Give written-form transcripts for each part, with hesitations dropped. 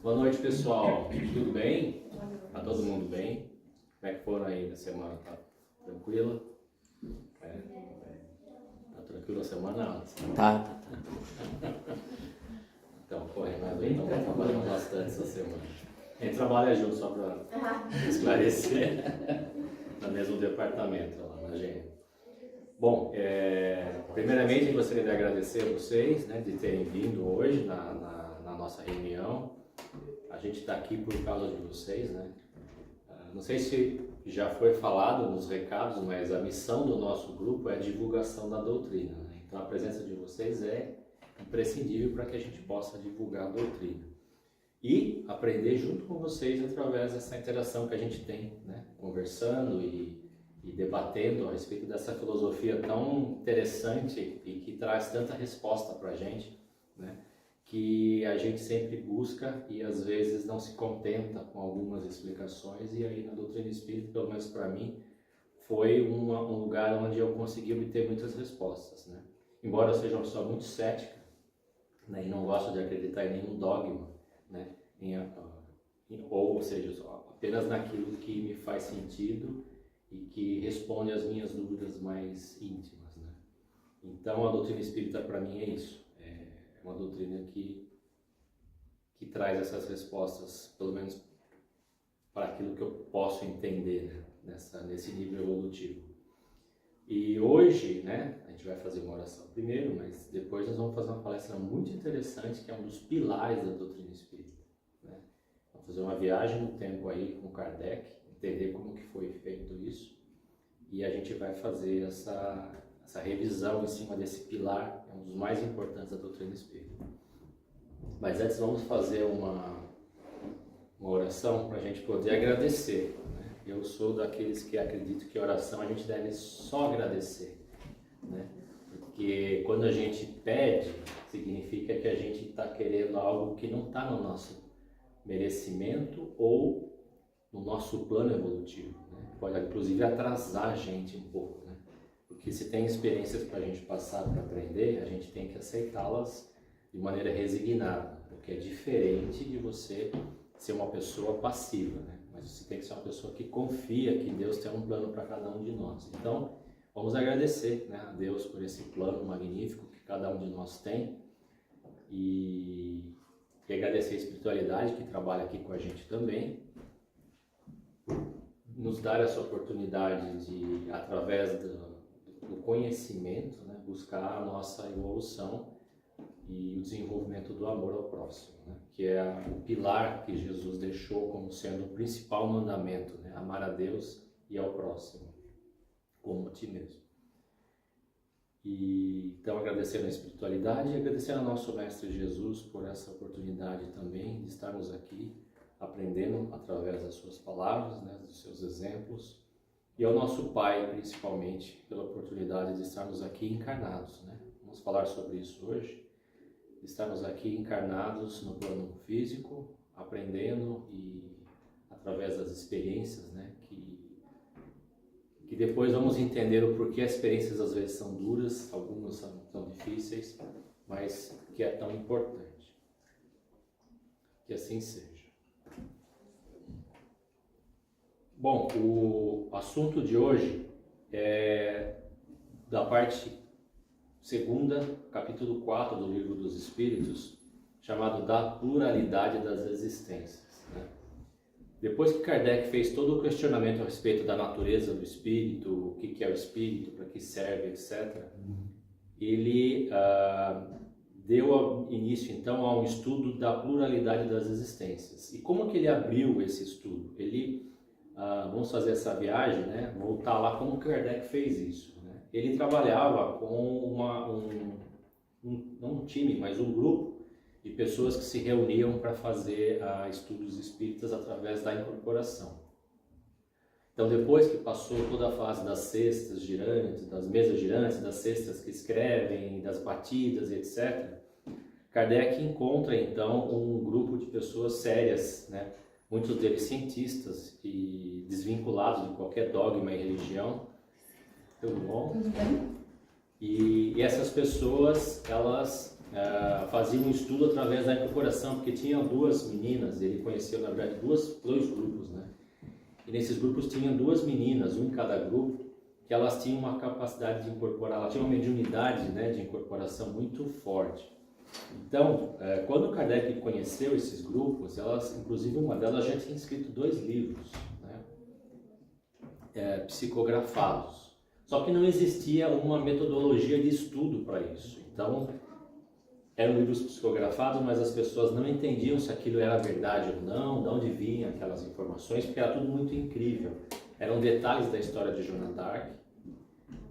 Boa noite, pessoal. Tudo bem? Tá todo mundo bem? Como é que foram aí na semana? Tá tranquila? Tá tranquila a semana? Tá. Então, correndo aí, então tá trabalhando bastante essa semana. A gente trabalha junto, só para esclarecer, no mesmo departamento lá na GM. Bom, primeiramente eu gostaria de agradecer a vocês, né, de terem vindo hoje na nossa reunião. A gente está aqui por causa de vocês, né? Não sei se já foi falado nos recados, mas a missão do nosso grupo é a divulgação da doutrina, né? Então a presença de vocês é imprescindível para que a gente possa divulgar a doutrina e aprender junto com vocês através dessa interação que a gente tem, né? Conversando e debatendo a respeito dessa filosofia tão interessante e que traz tanta resposta para a gente, né? Que a gente sempre busca e às vezes não se contenta com algumas explicações, e aí na doutrina espírita, pelo menos para mim, foi um lugar onde eu consegui obter muitas respostas, né? Embora eu seja uma pessoa muito cética, né, e não gosto de acreditar em nenhum dogma, né, ou seja, apenas naquilo que me faz sentido e que responde às minhas dúvidas mais íntimas, né? Então a doutrina espírita para mim é isso. Uma doutrina que traz essas respostas, pelo menos para aquilo que eu posso entender, né, nesse nível evolutivo. E hoje, né, a gente vai fazer uma oração primeiro, mas depois nós vamos fazer uma palestra muito interessante, que é um dos pilares da doutrina espírita, né? Vamos fazer uma viagem no tempo aí com Kardec, entender como que foi feito isso, e a gente vai fazer essa revisão em cima desse pilar, é um dos mais importantes da doutrina espírita. Mas antes vamos fazer uma oração para a gente poder agradecer, né? Eu sou daqueles que acreditam que a oração a gente deve só agradecer, né? Porque quando a gente pede, significa que a gente está querendo algo que não está no nosso merecimento ou no nosso plano evolutivo, né? Pode inclusive atrasar a gente um pouco, né? Porque se tem experiências para a gente passar para aprender, a gente tem que aceitá-las de maneira resignada, o que é diferente de você ser uma pessoa passiva, né? Mas você tem que ser uma pessoa que confia que Deus tem um plano para cada um de nós. Então, vamos agradecer, né, a Deus por esse plano magnífico que cada um de nós tem e agradecer a espiritualidade que trabalha aqui com a gente também, nos dar essa oportunidade de, através do conhecimento, né, buscar a nossa evolução e o desenvolvimento do amor ao próximo, né, que é o pilar que Jesus deixou como sendo o principal mandamento, né, amar a Deus e ao próximo, como a ti mesmo. E então agradecendo a espiritualidade e agradecendo ao nosso Mestre Jesus por essa oportunidade também de estarmos aqui aprendendo através das suas palavras, né, dos seus exemplos, e ao nosso Pai, principalmente, pela oportunidade de estarmos aqui encarnados, né? Vamos falar sobre isso hoje. Estarmos aqui encarnados no plano físico, aprendendo e através das experiências, né? Que depois vamos entender o porquê as experiências às vezes são duras, algumas são tão difíceis, mas que é tão importante. Que assim seja. Bom, o assunto de hoje é da parte segunda, capítulo 4 do Livro dos Espíritos, chamado Da Pluralidade das Existências, né? Depois que Kardec fez todo o questionamento a respeito da natureza do espírito, o que é o espírito, para que serve, etc., ele deu início então a um estudo da pluralidade das existências. E como que ele abriu esse estudo? Vamos fazer essa viagem, né? Voltar lá como Kardec fez isso, né? Ele trabalhava com não um time, mas um grupo de pessoas que se reuniam para fazer estudos espíritas através da incorporação. Então, depois que passou toda a fase das cestas girantes, das mesas girantes, das cestas que escrevem, das batidas, etc., Kardec encontra então um grupo de pessoas sérias, né? Muitos deles cientistas e desvinculados de qualquer dogma e religião. Tudo bom? Tudo bem? E essas pessoas, elas fazia um estudo através da incorporação, porque tinha duas meninas, ele conheceu, na verdade, dois grupos, né? E nesses grupos tinham duas meninas, um em cada grupo, que elas tinham uma capacidade de incorporar, elas tinham uma mediunidade, né, de incorporação muito forte. Então, quando Kardec conheceu esses grupos, inclusive uma delas já tinha escrito 2 livros, né, psicografados. Só que não existia uma metodologia de estudo para isso. Então, eram livros psicografados, mas as pessoas não entendiam se aquilo era verdade ou não, de onde vinham aquelas informações, porque era tudo muito incrível. Eram detalhes da história de Joana d'Arc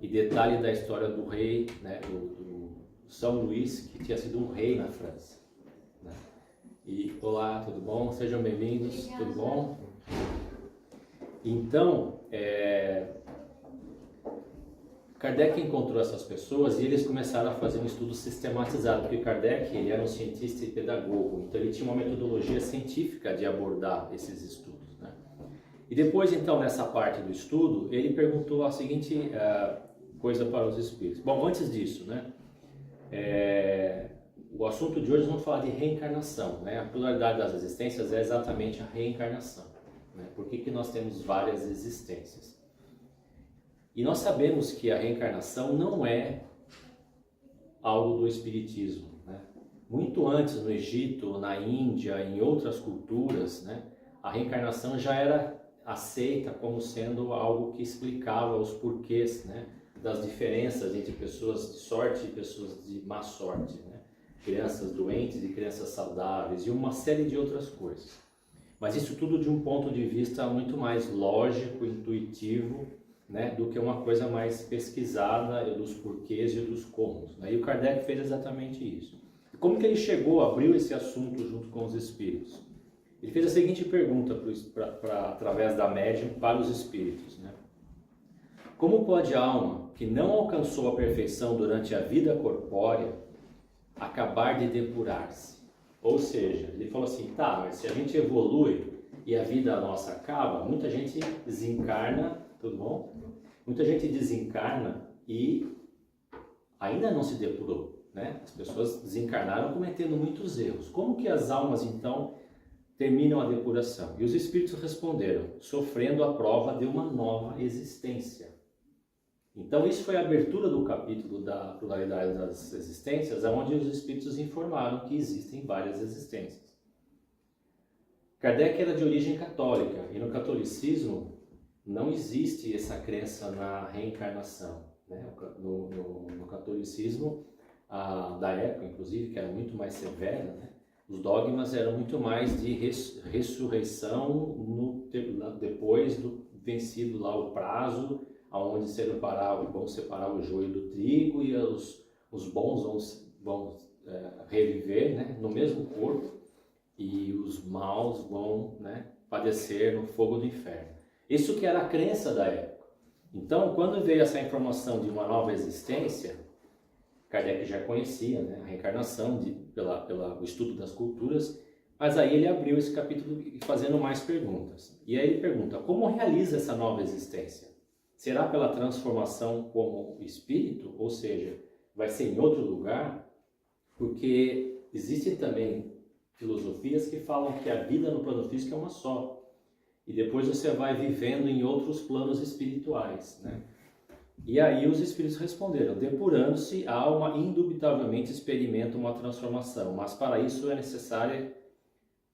e detalhe da história do rei, né, do São Luís, que tinha sido um rei na França. Né? E, olá, tudo bom? Sejam bem-vindos, tudo bom? Então, Kardec encontrou essas pessoas e eles começaram a fazer um estudo sistematizado, porque Kardec ele era um cientista e pedagogo, então ele tinha uma metodologia científica de abordar esses estudos. Né? E depois, então, nessa parte do estudo, ele perguntou a seguinte coisa para os espíritos. Bom, antes disso, né, o assunto de hoje vamos falar de reencarnação. Né? A pluralidade das existências é exatamente a reencarnação. Né? Por que nós temos várias existências? E nós sabemos que a reencarnação não é algo do espiritismo. Né? Muito antes, no Egito, na Índia, em outras culturas, né, a reencarnação já era aceita como sendo algo que explicava os porquês, né, das diferenças entre pessoas de sorte e pessoas de má sorte, né? Crianças doentes e crianças saudáveis e uma série de outras coisas. Mas isso tudo de um ponto de vista muito mais lógico, intuitivo, né, do que uma coisa mais pesquisada dos porquês e dos comos. Né? E o Kardec fez exatamente isso. E como que ele abriu esse assunto junto com os espíritos? Ele fez a seguinte pergunta através da médium para os espíritos. Né? Como pode a alma que não alcançou a perfeição durante a vida corpórea acabar de depurar-se? Ou seja, ele falou assim, tá, mas se a gente evolui e a vida nossa acaba, muita gente desencarna, tudo bom? Muita gente desencarna e ainda não se depurou, né? As pessoas desencarnaram cometendo muitos erros. Como que as almas, então, terminam a depuração? E os espíritos responderam, sofrendo a prova de uma nova existência. Então, isso foi a abertura do capítulo da pluralidade das existências, onde os espíritos informaram que existem várias existências. Kardec era de origem católica, e no catolicismo não existe essa crença na reencarnação. Né? No catolicismo da época, inclusive, que era muito mais severa, né? Os dogmas eram muito mais de ressurreição depois do vencido lá o prazo, onde vão separar o joio do trigo e os bons vão reviver, né, no mesmo corpo e os maus vão, né, padecer no fogo do inferno. Isso que era a crença da época. Então, quando veio essa informação de uma nova existência, Kardec já conhecia, né, a reencarnação pelo estudo das culturas, mas aí ele abriu esse capítulo fazendo mais perguntas. E aí ele pergunta, como realiza essa nova existência? Será pela transformação como espírito, ou seja, vai ser em outro lugar? Porque existem também filosofias que falam que a vida no plano físico é uma só. E depois você vai vivendo em outros planos espirituais, né? E aí os espíritos responderam, depurando-se, a alma indubitavelmente experimenta uma transformação, mas para isso é necessária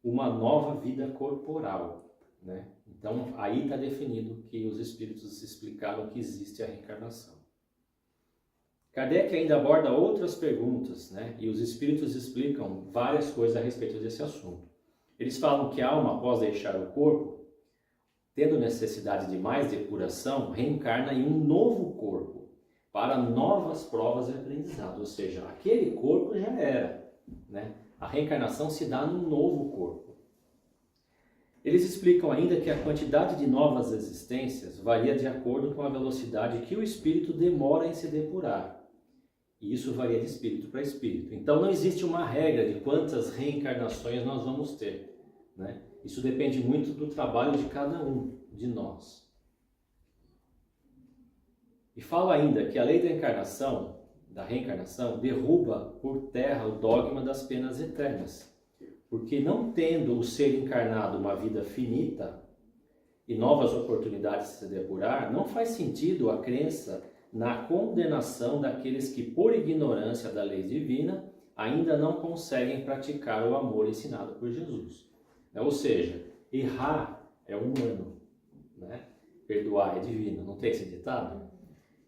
uma nova vida corporal, né? Então, aí está definido que os espíritos explicaram que existe a reencarnação. Kardec ainda aborda outras perguntas, né? E os espíritos explicam várias coisas a respeito desse assunto. Eles falam que a alma, após deixar o corpo, tendo necessidade de mais depuração, reencarna em um novo corpo, para novas provas e aprendizado. Ou seja, aquele corpo já era, né? A reencarnação se dá num novo corpo. Eles explicam ainda que a quantidade de novas existências varia de acordo com a velocidade que o espírito demora em se depurar. E isso varia de espírito para espírito. Então não existe uma regra de quantas reencarnações nós vamos ter, né? Isso depende muito do trabalho de cada um de nós. E fala ainda que a lei da encarnação, da reencarnação derruba por terra o dogma das penas eternas. Porque não tendo o ser encarnado uma vida finita e novas oportunidades de se depurar, não faz sentido a crença na condenação daqueles que, por ignorância da lei divina, ainda não conseguem praticar o amor ensinado por Jesus. Ou seja, errar é humano, né? Perdoar é divino. Não tem esse ditado?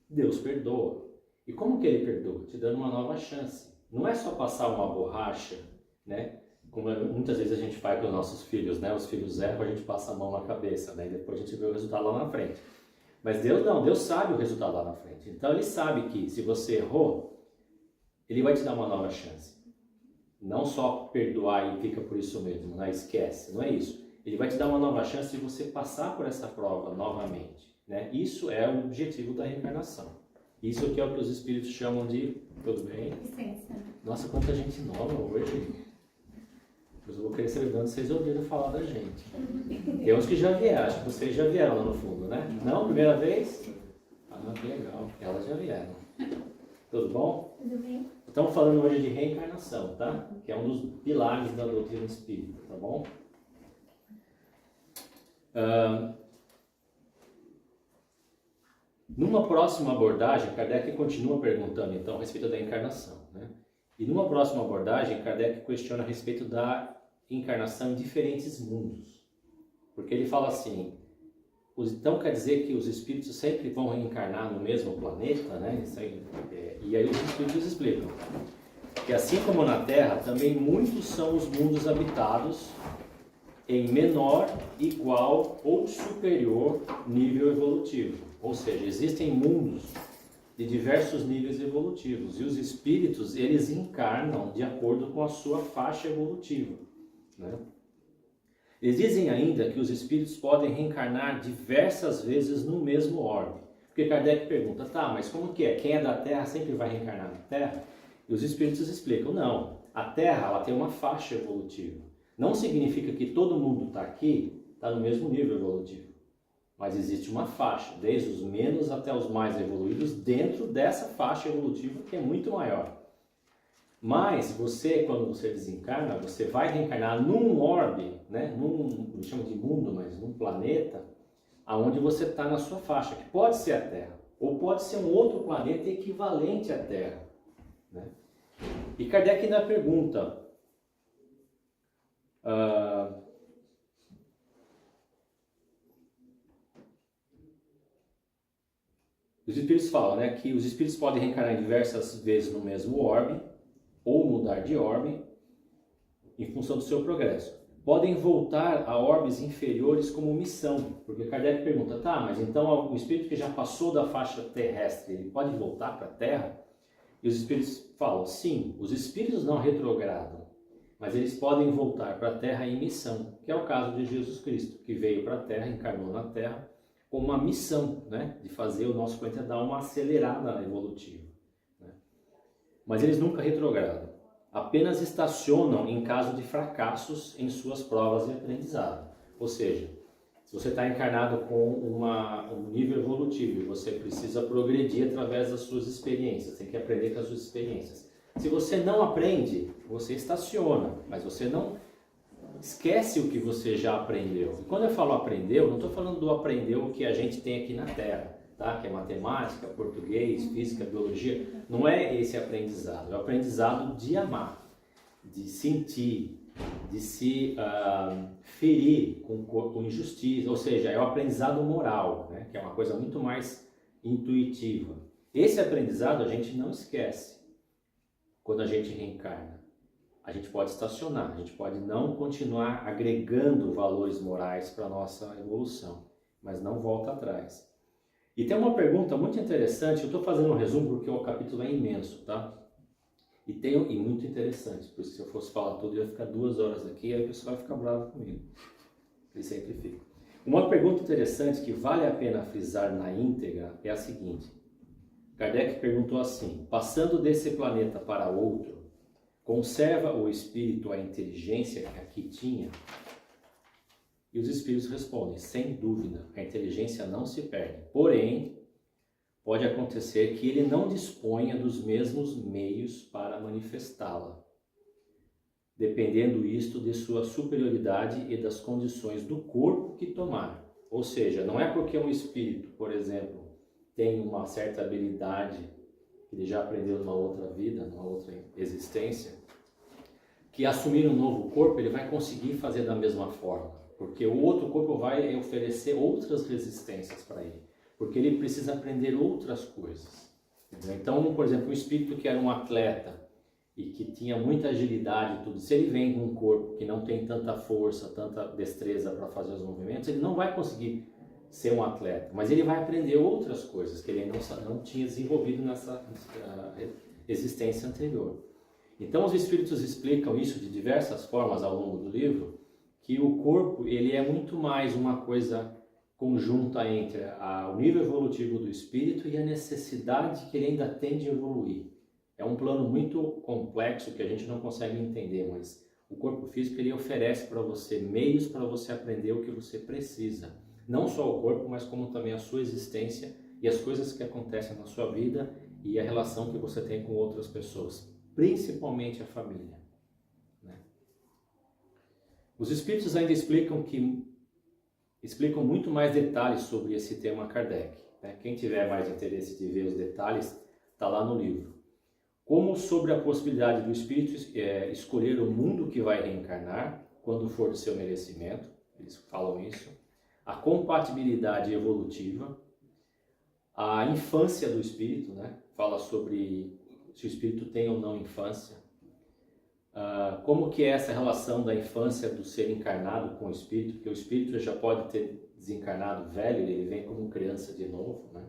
Deus perdoa. E como que ele perdoa? Te dando uma nova chance. Não é só passar uma borracha, né? Como muitas vezes a gente faz com os nossos filhos, né? Os filhos erram, a gente passa a mão na cabeça, né? E depois a gente vê o resultado lá na frente. Mas Deus não, Deus sabe o resultado lá na frente. Então ele sabe que se você errou, ele vai te dar uma nova chance. Não só perdoar e fica por isso mesmo, né? Esquece, não é isso. Ele vai te dar uma nova chance de você passar por essa prova novamente, né? Isso é o objetivo da reencarnação. Isso aqui é o que os espíritos chamam de... Tudo bem? Licença. Nossa, quanta gente nova hoje. Depois eu vou querer saber de onde vocês ouviram falar da gente. Tem uns que já vieram, acho que vocês já vieram lá no fundo, né? Não? Primeira vez? Ah, que legal. Elas já vieram. Tudo bom? Tudo bem? Estamos falando hoje de reencarnação, tá? Que é um dos pilares da doutrina espírita, tá bom? Numa próxima abordagem, Kardec continua perguntando então a respeito da encarnação, né? E numa próxima abordagem, Kardec questiona a respeito da encarnação em diferentes mundos. Porque ele fala assim, então quer dizer que os espíritos sempre vão reencarnar no mesmo planeta, né? E aí os espíritos explicam que assim como na Terra, também muitos são os mundos habitados em menor, igual ou superior nível evolutivo. Ou seja, existem mundos de diversos níveis evolutivos e os espíritos, eles encarnam de acordo com a sua faixa evolutiva, né? Eles dizem ainda que os espíritos podem reencarnar diversas vezes no mesmo orbe. Porque Kardec pergunta, tá, mas como que é? Quem é da Terra sempre vai reencarnar na Terra? E os espíritos explicam, não, a Terra ela tem uma faixa evolutiva. Não significa que todo mundo está aqui, está no mesmo nível evolutivo. Mas existe uma faixa, desde os menos até os mais evoluídos, dentro dessa faixa evolutiva que é muito maior. Mas você, quando você desencarna, você vai reencarnar num orbe, né? Não chama de mundo, mas num planeta, onde você está na sua faixa, que pode ser a Terra, ou pode ser um outro planeta equivalente à Terra, né? E Kardec ainda pergunta, os espíritos falam, né, que os espíritos podem reencarnar diversas vezes no mesmo orbe, ou mudar de orbe, em função do seu progresso. Podem voltar a orbes inferiores como missão, porque Kardec pergunta, tá, mas então o espírito que já passou da faixa terrestre, ele pode voltar para a Terra? E os espíritos falam, sim, os espíritos não retrogradam, mas eles podem voltar para a Terra em missão, que é o caso de Jesus Cristo, que veio para a Terra, encarnou na Terra, com uma missão, né, de fazer o nosso planeta dar uma acelerada evolutiva, né? Mas eles nunca retrogradam, apenas estacionam em caso de fracassos em suas provas de aprendizado. Ou seja, se você está encarnado com um nível evolutivo e você precisa progredir através das suas experiências, tem que aprender com as suas experiências. Se você não aprende, você estaciona, mas você não esquece o que você já aprendeu. E quando eu falo aprendeu, não estou falando do aprendeu que a gente tem aqui na Terra, tá? Que é matemática, português, física, biologia. Não é esse aprendizado, é o aprendizado de amar, de sentir, de se ferir com injustiça, ou seja, é o aprendizado moral, né? Que é uma coisa muito mais intuitiva. Esse aprendizado a gente não esquece quando a gente reencarna. A gente pode estacionar, a gente pode não continuar agregando valores morais para a nossa evolução, mas não volta atrás. E tem uma pergunta muito interessante, eu estou fazendo um resumo porque o capítulo é imenso, tá? E muito interessante, porque se eu fosse falar tudo eu ia ficar 2 horas aqui e aí o pessoal vai ficar bravo comigo. Ele sempre fica. Uma pergunta interessante que vale a pena frisar na íntegra é a seguinte. Kardec perguntou assim, passando desse planeta para outro, conserva o espírito a inteligência que aqui tinha? E os espíritos respondem, sem dúvida, a inteligência não se perde. Porém, pode acontecer que ele não disponha dos mesmos meios para manifestá-la, dependendo isto de sua superioridade e das condições do corpo que tomar. Ou seja, não é porque um espírito, por exemplo, tem uma certa habilidade que ele já aprendeu numa outra vida, numa outra existência, que assumir um novo corpo ele vai conseguir fazer da mesma forma, porque o outro corpo vai oferecer outras resistências para ele, porque ele precisa aprender outras coisas. Entendeu? Então, por exemplo, um espírito que era um atleta e que tinha muita agilidade e tudo, se ele vem com um corpo que não tem tanta força, tanta destreza para fazer os movimentos, ele não vai conseguir ser um atleta, mas ele vai aprender outras coisas que ele não tinha desenvolvido nessa existência anterior. Então os espíritos explicam isso de diversas formas ao longo do livro, que o corpo ele é muito mais uma coisa conjunta entre o nível evolutivo do espírito e a necessidade que ele ainda tem de evoluir. É um plano muito complexo que a gente não consegue entender, mas o corpo físico ele oferece para você meios para você aprender o que você precisa. Não só o corpo, mas como também a sua existência e as coisas que acontecem na sua vida e a relação que você tem com outras pessoas, principalmente a família. Né? Os espíritos ainda explicam muito mais detalhes sobre esse tema Kardec. Né? Quem tiver mais interesse de ver os detalhes, está lá no livro. Como sobre a possibilidade do espírito escolher o mundo que vai reencarnar, quando for do seu merecimento, eles falam isso. A compatibilidade evolutiva, a infância do espírito, né? Fala sobre se o espírito tem ou não infância, como que é essa relação da infância do ser encarnado com o espírito, porque o espírito já pode ter desencarnado velho, ele vem como criança de novo, né?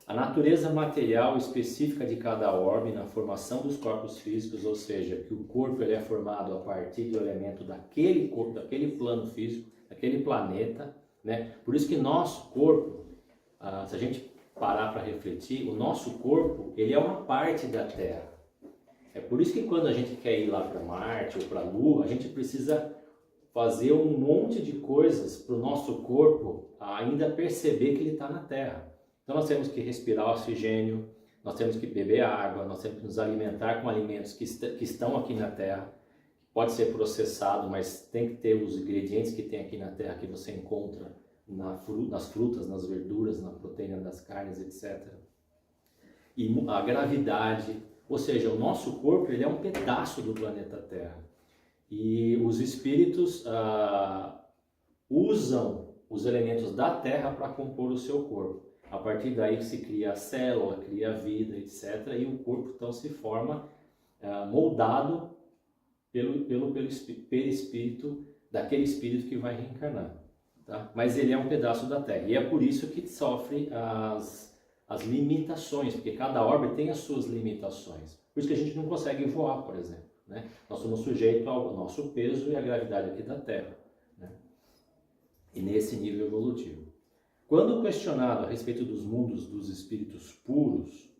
A natureza material específica de cada orbe na formação dos corpos físicos, ou seja, que o corpo ele é formado a partir do elemento daquele corpo, daquele plano físico, daquele planeta, né? Por isso que nosso corpo, se a gente parar para refletir, o nosso corpo ele é uma parte da Terra. É por isso que quando a gente quer ir lá para Marte ou para a Lua, a gente precisa fazer um monte de coisas para o nosso corpo ainda perceber que ele está na Terra. Então nós temos que respirar oxigênio, nós temos que beber água, nós temos que nos alimentar com alimentos que estão aqui na Terra. Pode ser processado, mas tem que ter os ingredientes que tem aqui na Terra que você encontra nas frutas, nas verduras, na proteína das carnes, etc. E a gravidade, ou seja, o nosso corpo ele é um pedaço do planeta Terra. E os espíritos usam os elementos da Terra para compor o seu corpo. A partir daí se cria a célula, cria a vida, etc. E o corpo então se forma moldado pelo perispírito daquele espírito que vai reencarnar. Tá? Mas ele é um pedaço da Terra. E é por isso que sofre as limitações, porque cada orbe tem as suas limitações. Por isso que a gente não consegue voar, por exemplo. Né? Nós somos sujeitos ao nosso peso e à gravidade aqui da Terra. Né? E nesse nível evolutivo. Quando questionado a respeito dos mundos dos espíritos puros,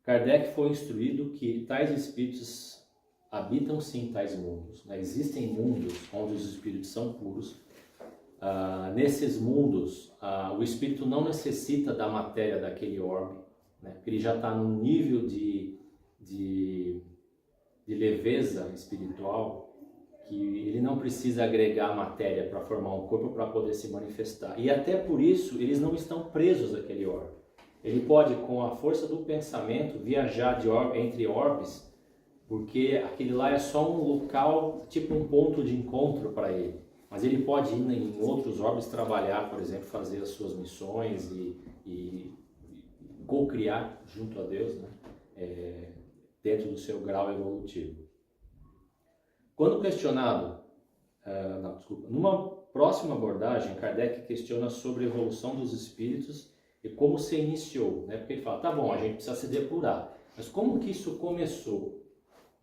Kardec foi instruído que tais espíritos habitam sim tais mundos. Né? Existem mundos onde os espíritos são puros. Nesses mundos, o espírito não necessita da matéria daquele orbe, né? Porque ele já está num nível de leveza espiritual que ele não precisa agregar matéria para formar um corpo para poder se manifestar. E até por isso eles não estão presos àquele orbe. Ele pode, com a força do pensamento, viajar entre orbes, porque aquele lá é só um local, tipo um ponto de encontro para ele. Mas ele pode ir em outros orbes trabalhar, por exemplo, fazer as suas missões e co-criar junto a Deus, né? Dentro do seu grau evolutivo. Quando questionado, numa próxima abordagem, Kardec questiona sobre a evolução dos espíritos e como se iniciou, né? Porque ele fala, tá bom, a gente precisa se depurar, mas como que isso começou?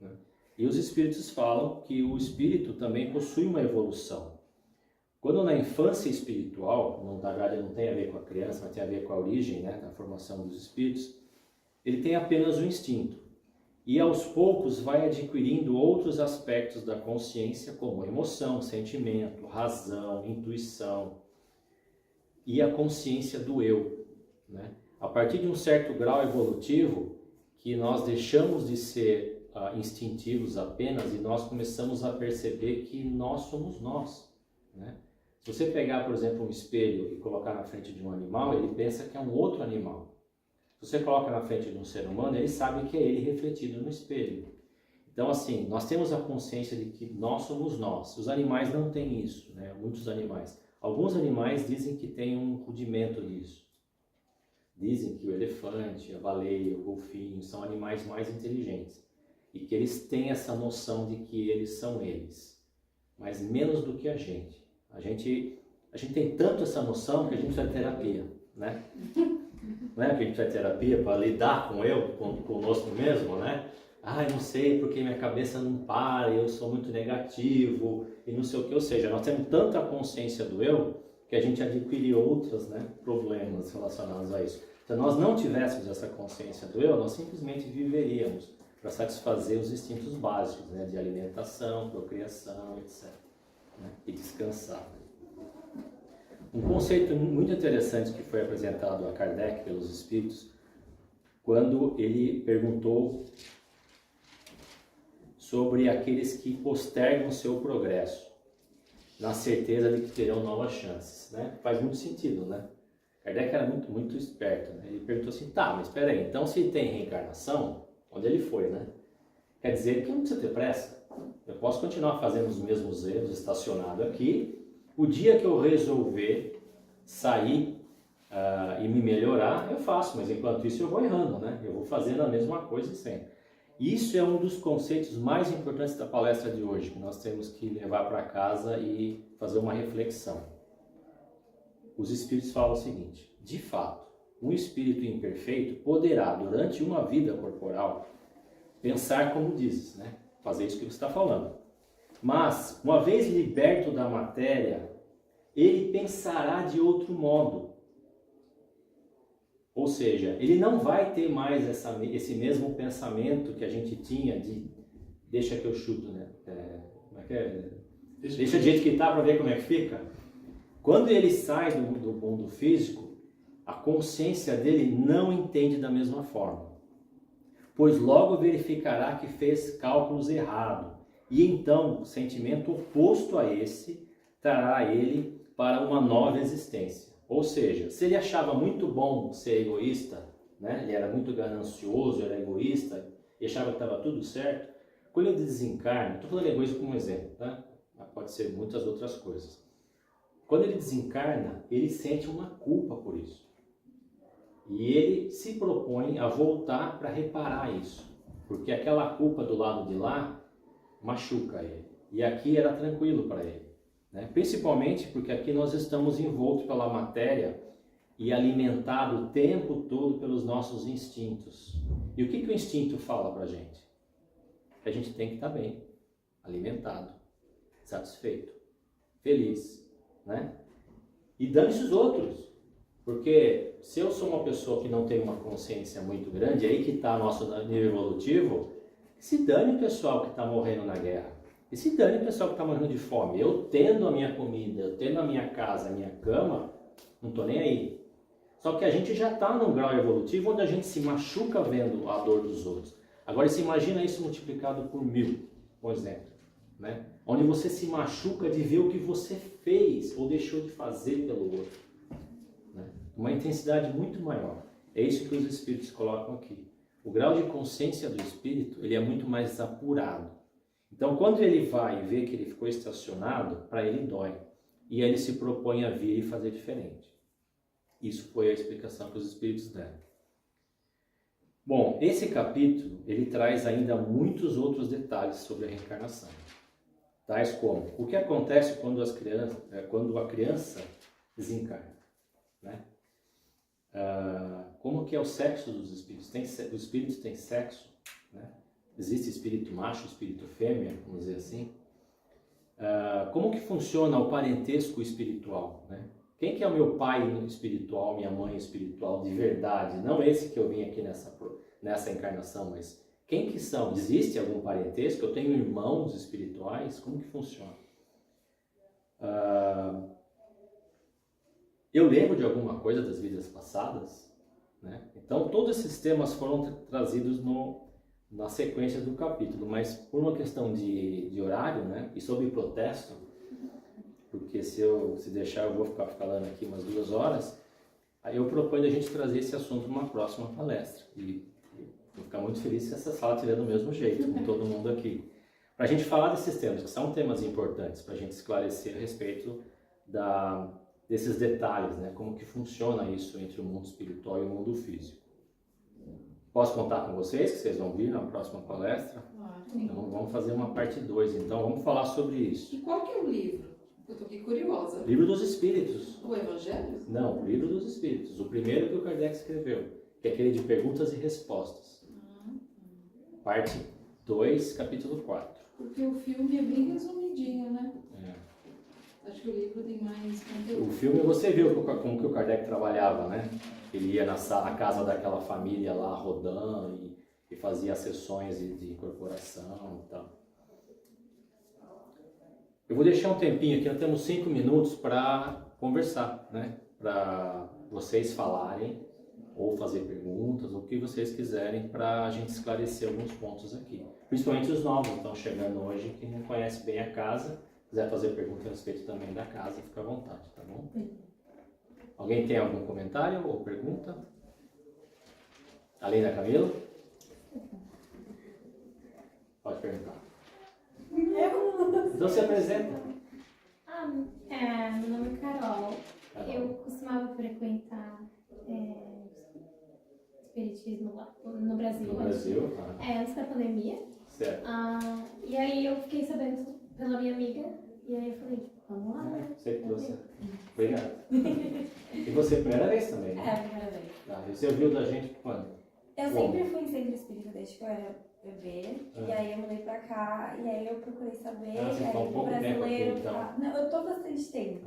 Né? E os espíritos falam que o espírito também possui uma evolução. Quando na infância espiritual, na verdade não tem a ver com a criança, mas tem a ver com a origem, né, da formação dos espíritos, ele tem apenas o instinto. E aos poucos vai adquirindo outros aspectos da consciência, como emoção, sentimento, razão, intuição. e a consciência do eu, né? A partir de um certo grau evolutivo, que nós deixamos de ser instintivos apenas e nós começamos a perceber que nós somos nós, né? Se você pegar, por exemplo, um espelho e colocar na frente de um animal, ele pensa que é um outro animal. Se você coloca na frente de um ser humano, ele sabe que é ele refletido no espelho. Então, assim, nós temos a consciência de que nós somos nós. Os animais não têm isso, né? Muitos animais. Alguns animais dizem que tem um rudimento disso. Dizem que o elefante, a baleia, o golfinho são animais mais inteligentes e que eles têm essa noção de que eles são eles, mas menos do que a gente. A gente tem tanto essa noção que a gente vai terapia, né? Não é que a gente vai terapia para lidar com conosco mesmo, né? Eu não sei porque minha cabeça não para, eu sou muito negativo e não sei o que. Ou seja, nós temos tanta consciência do eu que a gente adquire outros, né, problemas relacionados a isso. Se nós não tivéssemos essa consciência do eu, nós simplesmente viveríamos para satisfazer os instintos básicos, né, de alimentação, procriação, etc. Né, e descansar. Um conceito muito interessante que foi apresentado a Kardec pelos Espíritos, quando ele perguntou sobre aqueles que postergam o seu progresso, na certeza de que terão novas chances, né? Faz muito sentido, né? Kardec era muito esperto, né? Ele perguntou assim, mas espera aí, então se tem reencarnação, onde ele foi, né? Quer dizer que não precisa ter pressa, eu posso continuar fazendo os mesmos erros, estacionado aqui, o dia que eu resolver sair e me melhorar, eu faço, mas enquanto isso eu vou errando, né? Eu vou fazendo a mesma coisa sempre. Isso é um dos conceitos mais importantes da palestra de hoje, que nós temos que levar para casa e fazer uma reflexão. Os Espíritos falam o seguinte, de fato, um espírito imperfeito poderá, durante uma vida corporal, pensar como dizes, né? Fazer isso que você está falando. Mas, uma vez liberto da matéria, ele pensará de outro modo. Ou seja, ele não vai ter mais esse mesmo pensamento que a gente tinha de deixa que eu chuto, né? Como é que é? Deixa do jeito que está para ver como é que fica. Quando ele sai do mundo físico, a consciência dele não entende da mesma forma. Pois logo verificará que fez cálculos errados. E então, o sentimento oposto a esse trará ele para uma nova existência. Ou seja, se ele achava muito bom ser egoísta, né? Ele era muito ganancioso, era egoísta, e achava que estava tudo certo, quando ele desencarna, estou falando de egoísmo como exemplo, tá? Pode ser muitas outras coisas. Quando ele desencarna, ele sente uma culpa por isso. E ele se propõe a voltar para reparar isso, porque aquela culpa do lado de lá machuca ele, e aqui era tranquilo para ele. Principalmente porque aqui nós estamos envoltos pela matéria e alimentados o tempo todo pelos nossos instintos. E o que o instinto fala para a gente? Que a gente tem que estar bem, alimentado, satisfeito, feliz, né? E dane-se os outros. Porque se eu sou uma pessoa que não tem uma consciência muito grande, aí que está nosso nível evolutivo, se dane o pessoal que está morrendo na guerra. E se dane o pessoal que está morrendo de fome. Eu tendo a minha comida, eu tendo a minha casa, a minha cama, não estou nem aí. Só que a gente já está num grau evolutivo onde a gente se machuca vendo a dor dos outros. Agora, você imagina isso multiplicado por 1000, por exemplo. Né? Onde você se machuca de ver o que você fez ou deixou de fazer pelo outro. Né? Uma intensidade muito maior. É isso que os Espíritos colocam aqui. O grau de consciência do Espírito, ele é muito mais apurado. Então, quando ele vai e vê que ele ficou estacionado, para ele dói. E ele se propõe a vir e fazer diferente. Isso foi a explicação que os Espíritos deram. Bom, esse capítulo, ele traz ainda muitos outros detalhes sobre a reencarnação. Tais como, o que acontece quando a criança desencarna? Né? Como que é o sexo dos espíritos? Os espíritos têm sexo? Né? Existe espírito macho, espírito fêmea, vamos dizer assim. Como que funciona o parentesco espiritual? Né? Quem que é o meu pai espiritual, minha mãe espiritual de verdade? Não esse que eu vim aqui nessa encarnação, mas quem que são? Existe algum parentesco? Eu tenho irmãos espirituais? Como que funciona? Eu lembro de alguma coisa das vidas passadas, né? Então todos esses temas foram trazidos na sequência do capítulo, mas por uma questão de horário, né? E sob protesto, porque se deixar eu vou ficar falando aqui umas 2 horas, aí eu proponho a gente trazer esse assunto numa próxima palestra. E vou ficar muito feliz se essa sala estiver do mesmo jeito, com todo mundo aqui. Para a gente falar desses temas, que são temas importantes, para a gente esclarecer a respeito desses detalhes, né? Como que funciona isso entre o mundo espiritual e o mundo físico. Posso contar com vocês, que vocês vão vir na próxima palestra? Então vamos fazer uma parte 2, então vamos falar sobre isso. E qual que é o livro? Eu estou aqui curiosa. Livro dos Espíritos. O Evangelho? Não, o Livro dos Espíritos. O primeiro que o Kardec escreveu, que é aquele de perguntas e respostas. Parte 2, capítulo 4. Porque o filme é bem resumidinho, né? É. Acho que o livro tem mais conteúdo. O filme você viu como que o Kardec trabalhava, né? Ele ia na casa daquela família lá, Rodin, e fazia as sessões de incorporação e tal. Eu vou deixar um tempinho aqui, nós temos 5 minutos para conversar, né? Para vocês falarem ou fazer perguntas, ou o que vocês quiserem, para a gente esclarecer alguns pontos aqui. Principalmente os novos que estão chegando hoje, que não conhecem bem a casa, quiser fazer pergunta a respeito também da casa, fica à vontade, tá bom? Alguém tem algum comentário ou pergunta? Além da Camila? Pode perguntar. Então se apresenta. Meu nome é Carol. Eu costumava frequentar espiritismo lá no Brasil. No Brasil? Antes da pandemia. Certo. E aí eu fiquei sabendo pela minha amiga. E aí eu falei, vamos lá, né? Você que trouxe. Obrigado. E você, primeira vez também, né? A primeira vez. Tá. E você ouviu da gente quando? Eu sempre fui em centro espírita desde que eu era bebê. E aí eu mudei pra cá, e aí eu procurei saber. Você e ficou aí um pouco tempo aqui, então. Não, eu tô bastante tempo.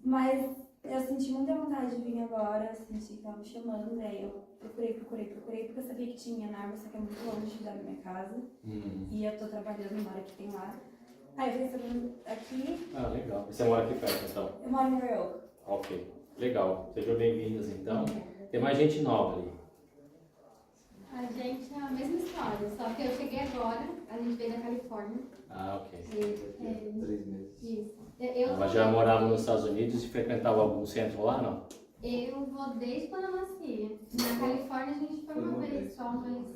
Mas eu senti muita vontade de vir agora, eu senti que tava me chamando, né? Eu procurei, porque eu sabia que tinha na árvore, só que é muito longe da minha casa. E eu tô trabalhando numa área que tem lá. Aí eu fiquei sabendo aqui. Legal. E você mora aqui perto, então? Eu moro em Rio. Ok. Legal. Sejam bem-vindas, então. Tem mais gente nova ali. A gente é a mesma história, só que eu cheguei agora, a gente veio da Califórnia. Ok. 3 meses. Isso. Ela já morava nos Estados Unidos e frequentava algum centro lá, não? Eu vou desde quando eu nasci. Na Califórnia a gente foi uma vez só, mas...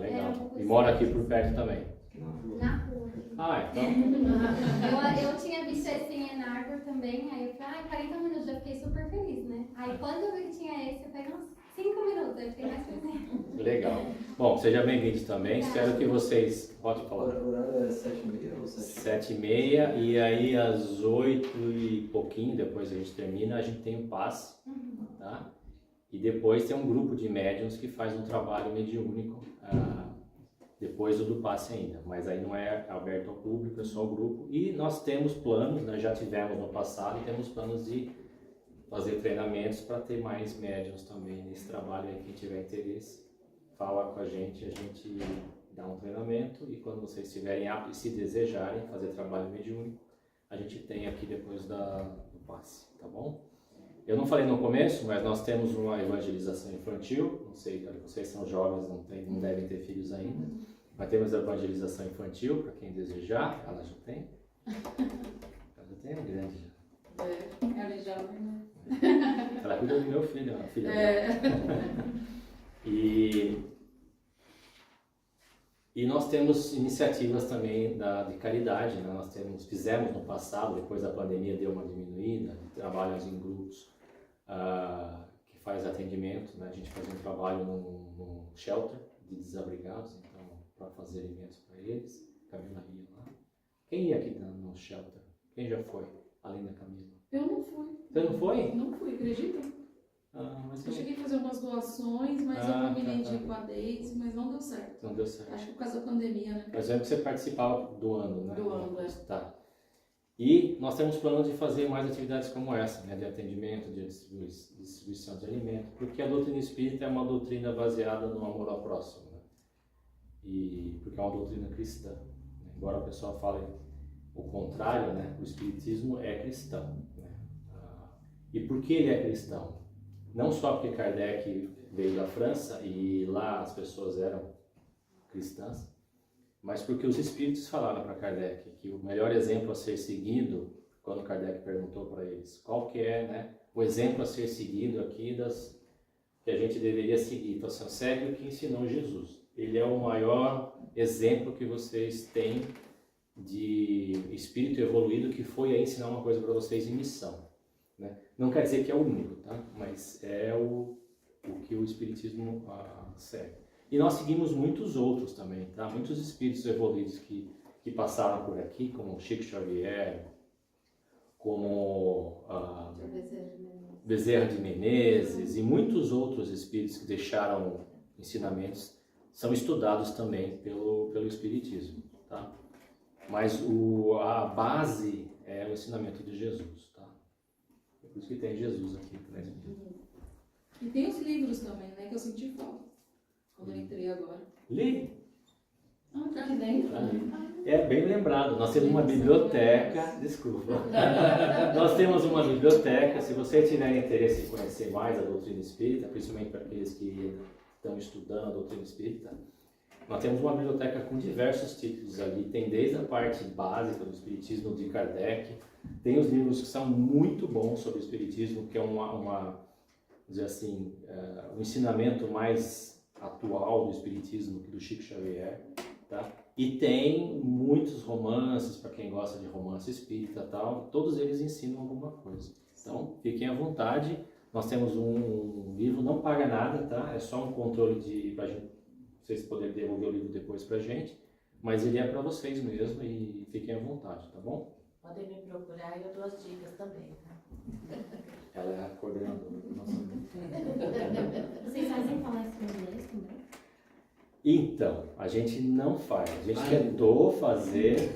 Legal. E mora aqui por perto também? Na rua. Então. Eu tinha visto esse em Ann Arbor também, aí eu falei, 40 minutos, já fiquei super feliz, né? Aí quando eu vi que tinha esse, eu falei, nossa, 5 minutos, aí eu fiquei mais feliz. Legal. Bom, sejam bem-vindos também. Espero que vocês... Pode falar. O horário é 7h30 ou 7h? 7h30, e aí às 8 e pouquinho, depois a gente termina, a gente tem um passe, tá? E depois tem um grupo de médiuns que faz um trabalho mediúnico, depois do passe ainda, mas aí não é aberto ao público, é só o grupo. E nós temos planos, né, já tivemos no passado, e temos planos de fazer treinamentos para ter mais médiuns também nesse trabalho aí. Quem tiver interesse, fala com a gente dá um treinamento, e quando vocês estiverem aptos e se desejarem fazer trabalho mediúnico, a gente tem aqui depois do passe, tá bom? Eu não falei no começo, mas nós temos uma evangelização infantil. Não sei, vocês são jovens, não devem ter filhos ainda, mas temos a evangelização infantil para quem desejar. Ela já tem? Ela já tem, é grande já. Ela é jovem, né? Ela cuida do meu filho, a filha dela. E nós temos iniciativas também de caridade, né? Nós fizemos no passado, depois da pandemia deu uma diminuída, trabalhos em grupos que faz atendimento, né? A gente faz um trabalho num shelter de desabrigados, então, para fazer alimentos para eles. Camila ia lá. Quem ia aqui no shelter? Quem já foi, além da Camila? Eu não fui. Você não foi? Não fui, acredita? Mas Eu cheguei a fazer umas doações, mas eu combinei de ir com a Deise, mas não deu certo. Não deu certo. Acho que por causa da pandemia, né? Mas é que você participava doando, né? Doando, é. Tá. E nós temos planos de fazer mais atividades como essa, né? De atendimento, de distribuição de alimentos, porque a doutrina espírita é uma doutrina baseada no amor ao próximo, né? E porque é uma doutrina cristã, né? Embora a pessoa fale o contrário, né? O espiritismo é cristão, né? E por que ele é cristão? Não só porque Kardec veio da França e lá as pessoas eram cristãs, mas porque os espíritos falaram para Kardec que o melhor exemplo a ser seguido, quando Kardec perguntou para eles qual que é, né, o exemplo a ser seguido aqui das que a gente deveria seguir. Então, assim, segue o que ensinou Jesus. Ele é o maior exemplo que vocês têm de espírito evoluído que foi a ensinar uma coisa para vocês em missão, né? Não quer dizer que é o único, tá? Mas é o que o espiritismo segue. E nós seguimos muitos outros também, tá? Muitos espíritos evoluídos que passaram por aqui, como Chico Xavier, como Bezerra de Menezes e muitos outros espíritos que deixaram ensinamentos, são estudados também pelo espiritismo, tá? Mas a base é o ensinamento de Jesus, tá? É por isso que tem Jesus aqui, né? E tem os livros também, né? Que eu senti falta quando eu entrei agora. Lê. Tá aqui dentro. É bem lembrado. Nós temos uma biblioteca. Desculpa. Nós temos uma biblioteca. Se você tiver interesse em conhecer mais a doutrina espírita, principalmente para aqueles que estão estudando a doutrina espírita, nós temos uma biblioteca com diversos títulos ali. Tem desde a parte básica do espiritismo de Kardec, tem os livros que são muito bons sobre o espiritismo, que é dizer assim, um ensinamento mais atual do espiritismo que do Chico Xavier, tá? E tem muitos romances para quem gosta de romance espírita, tal. Todos eles ensinam alguma coisa. Então, fiquem à vontade. Nós temos um livro, não paga nada, tá? É só um controle para vocês poderem devolver o livro depois pra gente, mas ele é para vocês mesmo e fiquem à vontade, tá bom? Podem me procurar e eu dou as dicas também, tá? Ela é a coordenadora do nosso grupo. Vocês fazem palestra em inglês também? Então, a gente não faz. A gente tentou fazer,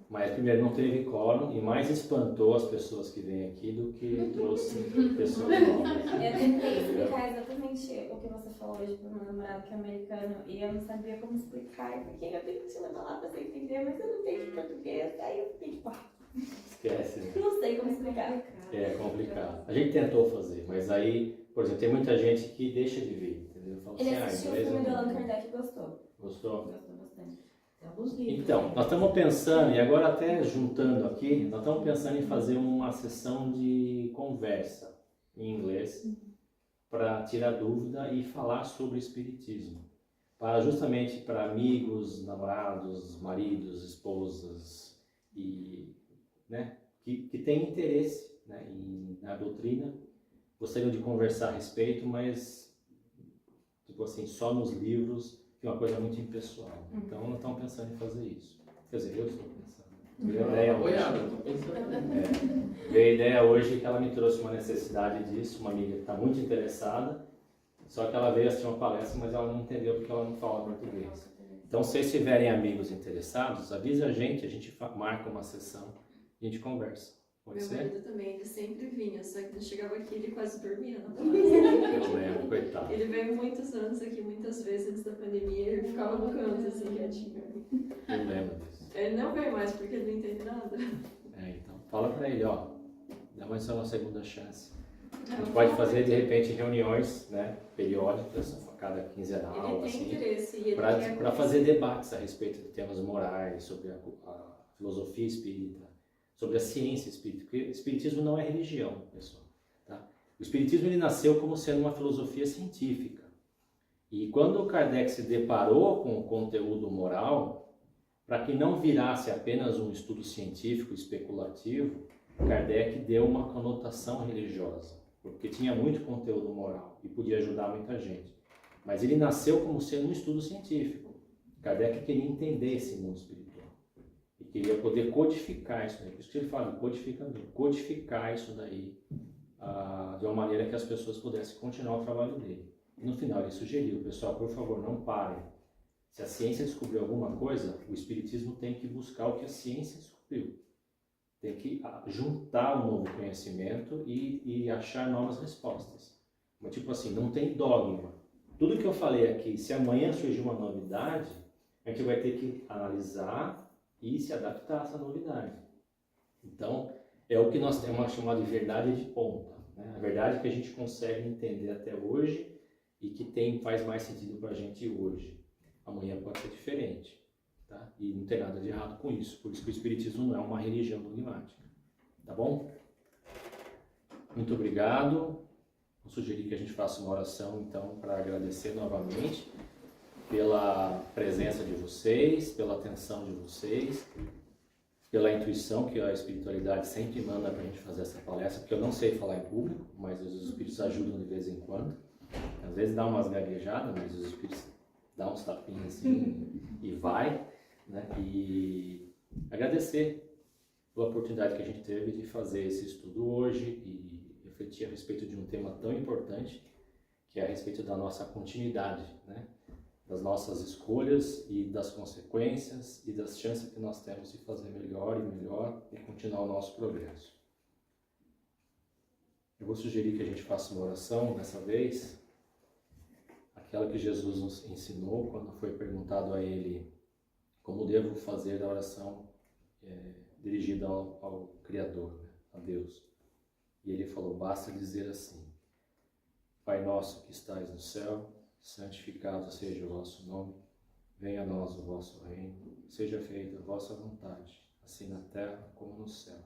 mas primeiro não teve quórum e mais espantou as pessoas que vêm aqui do que trouxe pessoas novas. Eu tentei explicar exatamente o que você falou hoje pro meu namorado que é americano e eu não sabia como explicar, porque eu tenho que te levar lá pra você entender, mas eu não tenho português, aí eu fiquei tipo, Esquece, né? não sei como explicar. É complicado. A gente tentou fazer, mas aí, por exemplo, tem muita gente que deixa de vir, entendeu? Fala Ele assim, assistiu o inglês filme do eu não- Allan Kardec e gostou. Gostou? Gostou bastante. Tem alguns livros. Então, nós estamos pensando, e agora até juntando aqui, nós estamos pensando em fazer uma sessão de conversa em inglês para tirar dúvida e falar sobre espiritismo. Justamente para amigos, namorados, maridos, esposas, e, né, que têm interesse, né, na doutrina, gostariam de conversar a respeito, mas tipo assim, só nos livros, que é uma coisa muito impessoal. Então, nós estamos pensando em fazer isso. Quer dizer, eu estou pensando. Veio a ideia hoje que ela me trouxe uma necessidade disso, uma amiga que está muito interessada, só que ela veio assistir uma palestra, mas ela não entendeu porque ela não fala português. Então, se vocês tiverem amigos interessados, avise a gente marca uma sessão e a gente conversa. Pode Meu ser? marido também, ele sempre vinha, só que quando chegava aqui ele quase dormia na palestra. Eu lembro, coitado. Ele veio muitos anos aqui, muitas vezes antes da pandemia, ele ficava no canto, assim, quietinho. Eu lembro disso. Ele não veio mais porque ele não entende nada. Então, fala pra ele, ó, dá mais uma segunda chance. A gente pode fazer, de repente, reuniões, né, periódicas, a cada quinzenal, Ele tem assim, interesse e ele para quer fazer debates a respeito de temas morais, sobre a filosofia espírita, sobre a ciência espírita, porque o espiritismo não é religião, pessoal, tá? O espiritismo ele nasceu como sendo uma filosofia científica. E quando o Kardec se deparou com o conteúdo moral, para que não virasse apenas um estudo científico especulativo, Kardec deu uma conotação religiosa, porque tinha muito conteúdo moral e podia ajudar muita gente. Mas ele nasceu como sendo um estudo científico. Kardec queria entender esse mundo espiritual e queria poder codificar isso daí. Por isso que ele fala, codificar isso daí de uma maneira que as pessoas pudessem continuar o trabalho dele. E no final ele sugeriu, pessoal, por favor, não parem. Se a ciência descobriu alguma coisa, o espiritismo tem que buscar o que a ciência descobriu. Tem que juntar um novo conhecimento e achar novas respostas. Mas, tipo assim, não tem dogma. Tudo que eu falei aqui, se amanhã surgir uma novidade, a gente vai ter que analisar e se adaptar a essa novidade. Então, é o que nós temos chamado de verdade de ponta, né? A verdade que a gente consegue entender até hoje e que faz mais sentido para a gente hoje. Amanhã pode ser diferente, tá? E não tem nada de errado com isso. Por isso que o Espiritismo não é uma religião dogmática, tá bom? Muito obrigado. Vou sugerir que a gente faça uma oração, então, para agradecer novamente pela presença de vocês, pela atenção de vocês, pela intuição que a espiritualidade sempre manda para a gente fazer essa palestra, porque eu não sei falar em público, mas os espíritos ajudam de vez em quando. Às vezes dá umas gaguejadas, mas os espíritos dão uns tapinhos assim e vai, né? E agradecer pela oportunidade que a gente teve de fazer esse estudo hoje e refletir a respeito de um tema tão importante, que é a respeito da nossa continuidade, né? Das nossas escolhas e das consequências e das chances que nós temos de fazer melhor e melhor e continuar o nosso progresso. Eu vou sugerir que a gente faça uma oração dessa vez, aquela que Jesus nos ensinou quando foi perguntado a ele como devo fazer a oração dirigida ao Criador, né? A Deus. E ele falou, basta dizer assim: Pai nosso que estais no céu, santificado seja o vosso nome, venha a nós o vosso reino, seja feita a vossa vontade, assim na terra como no céu.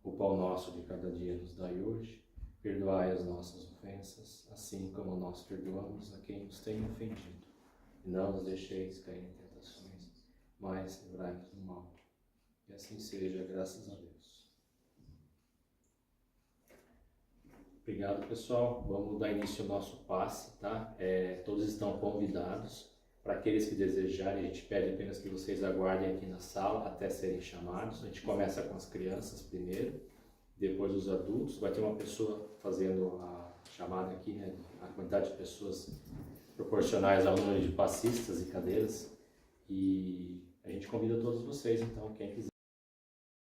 O pão nosso de cada dia nos dai hoje, perdoai as nossas ofensas, assim como nós perdoamos a quem nos tem ofendido. E não nos deixeis cair em tentações, mas livrai-nos do mal. E assim seja, graças a Deus. Obrigado, pessoal. Vamos dar início ao nosso passe, tá? Todos estão convidados. Para aqueles que desejarem, a gente pede apenas que vocês aguardem aqui na sala até serem chamados. A gente começa com as crianças primeiro, depois os adultos. Vai ter uma pessoa fazendo a chamada aqui, né? A quantidade de pessoas proporcionais ao número de passistas e cadeiras. E a gente convida todos vocês, então, quem quiser.